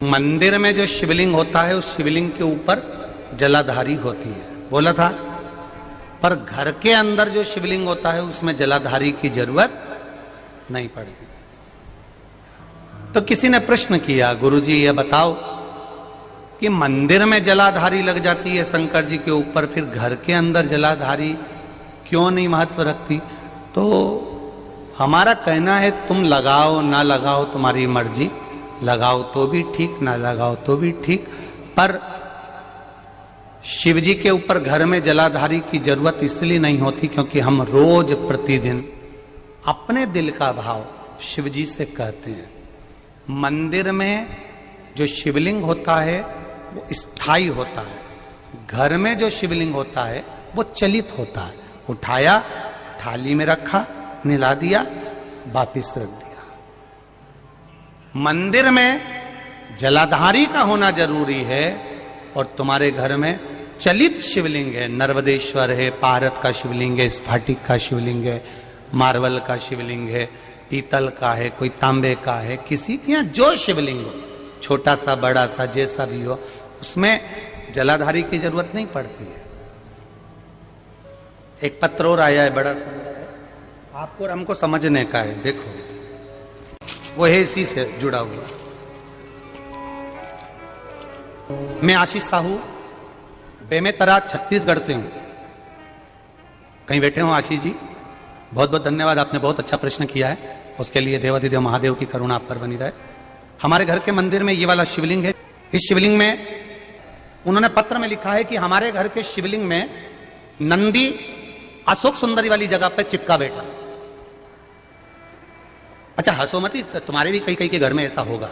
मंदिर में जो शिवलिंग होता है उस शिवलिंग के ऊपर जलाधारी होती है, बोला था। पर घर के अंदर जो शिवलिंग होता है उसमें जलाधारी की जरूरत नहीं पड़ती। तो किसी ने प्रश्न किया, गुरुजी ये बताओ कि मंदिर में जलाधारी लग जाती है शंकर जी के ऊपर, फिर घर के अंदर जलाधारी क्यों नहीं महत्व रखती? तो हमारा कहना है तुम लगाओ ना लगाओ तुम्हारी मर्जी, लगाओ तो भी ठीक ना लगाओ तो भी ठीक, पर शिव जी के ऊपर घर में जलाधारी की जरूरत इसलिए नहीं होती क्योंकि हम रोज प्रतिदिन अपने दिल का भाव शिव जी से कहते हैं। मंदिर में जो शिवलिंग होता है वो स्थायी होता है, घर में जो शिवलिंग होता है वो चलित होता है। उठाया, थाली में रखा, निला दिया, वापिस रख दिया। मंदिर में जलाधारी का होना जरूरी है और तुम्हारे घर में चलित शिवलिंग है, नर्मदेश्वर है, पारत का शिवलिंग है, स्फटिक का शिवलिंग है, मार्बल का शिवलिंग है, पीतल का है, कोई तांबे का है, किसी के यहाँ जो शिवलिंग हो, छोटा सा बड़ा सा जैसा भी हो, उसमें जलाधारी की जरूरत नहीं पड़ती है। एक पत्र और आया है, बड़ा सुंदर है, आपको और हमको समझने का है। देखो वो है इसी से जुड़ा हुआ। मैं आशीष साहू बेमेतरा छत्तीसगढ़ से हूं। कहीं बैठे हो आशीष जी? बहुत बहुत धन्यवाद, आपने बहुत अच्छा प्रश्न किया है, उसके लिए देवाधिदेव महादेव की करुणा आप पर बनी रहे। हमारे घर के मंदिर में ये वाला शिवलिंग है। इस शिवलिंग में उन्होंने पत्र में लिखा है कि हमारे घर के शिवलिंग में नंदी अशोक सुंदरी वाली जगह पर चिपका बैठा। अच्छा हंसो मत, तुम्हारे भी कई कई के घर में ऐसा होगा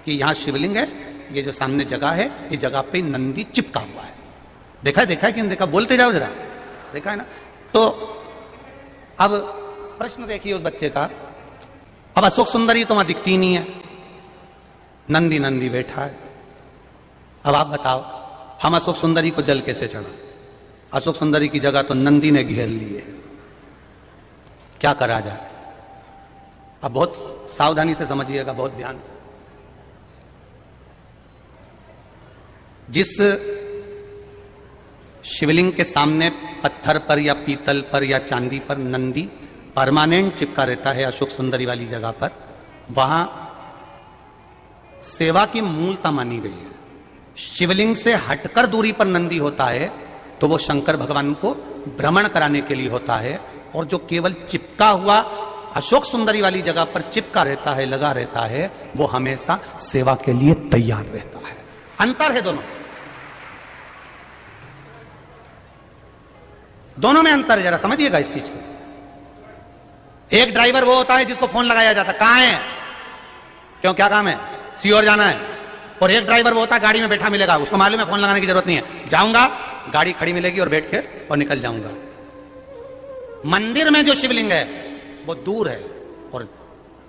कि यहां शिवलिंग है, ये जो सामने जगह है, इस जगह पे नंदी चिपका हुआ है। देखा है कि नहीं देखा? बोलते जाओ जरा, देखा है ना? तो अब प्रश्न देखिए उस बच्चे का। अब अशोक सुंदरी तो वहां दिखती नहीं है, नंदी नंदी बैठा है। अब आप बताओ हम अशोक सुंदरी को जल कैसे चढ़ा? अशोक सुंदरी की जगह तो नंदी ने घेर ली है, क्या करा जाए? अब बहुत सावधानी से समझिएगा, बहुत ध्यान से। जिस शिवलिंग के सामने पत्थर पर या पीतल पर या चांदी पर नंदी परमानेंट चिपका रहता है अशोक सुंदरी वाली जगह पर, वहां सेवा की मूलता मानी गई है। शिवलिंग से हटकर दूरी पर नंदी होता है तो वो शंकर भगवान को भ्रमण कराने के लिए होता है, और जो केवल चिपका हुआ अशोक सुंदरी वाली जगह पर चिपका रहता है, लगा रहता है, वो हमेशा सेवा के लिए तैयार रहता है। अंतर है दोनों में अंतर है, जरा समझिएगा इस चीज को। एक ड्राइवर वो होता है जिसको फोन लगाया जाता है, कहां है, क्यों, क्या काम है, सीओर जाना है। और एक ड्राइवर वो होता है गाड़ी में बैठा मिलेगा, उसको मालूम है फोन लगाने की जरूरत नहीं है, जाऊंगा गाड़ी खड़ी मिलेगी और बैठ के और निकल जाऊंगा। मंदिर में जो शिवलिंग है वो दूर है, और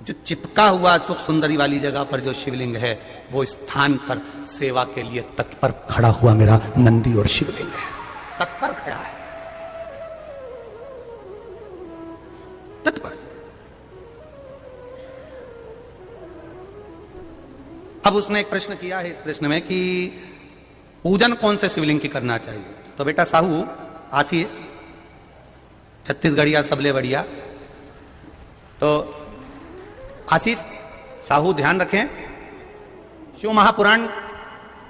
जो चिपका हुआ अशोक सुंदरी वाली जगह पर जो शिवलिंग है वो स्थान पर सेवा के लिए तत्पर खड़ा हुआ मेरा नंदी और शिवलिंग है, तत्पर खड़ा है, तत्पर। अब उसने एक प्रश्न किया है इस प्रश्न में कि पूजन कौन से शिवलिंग की करना चाहिए? तो बेटा साहू आशीष छत्तीसगढ़िया सबले बढ़िया, तो आशीष साहू ध्यान रखें, शिव महापुराण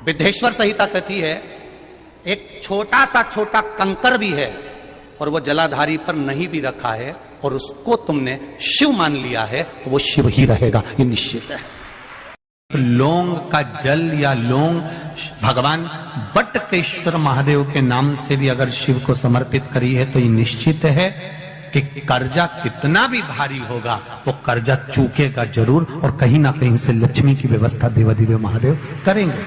विद्धेश्वर संहिता कहती है एक छोटा सा छोटा कंकर भी है और वो जलाधारी पर नहीं भी रखा है और उसको तुमने शिव मान लिया है तो वो शिव ही रहेगा, ये निश्चित है। लौंग का जल या लौंग भगवान बटकेश्वर महादेव के नाम से भी अगर शिव को समर्पित करी है तो ये निश्चित है कि कर्जा कितना भी भारी होगा वो कर्जा चूकेगा जरूर, और कहीं ना कहीं से लक्ष्मी की व्यवस्था देवाधिदेव महादेव करेंगे।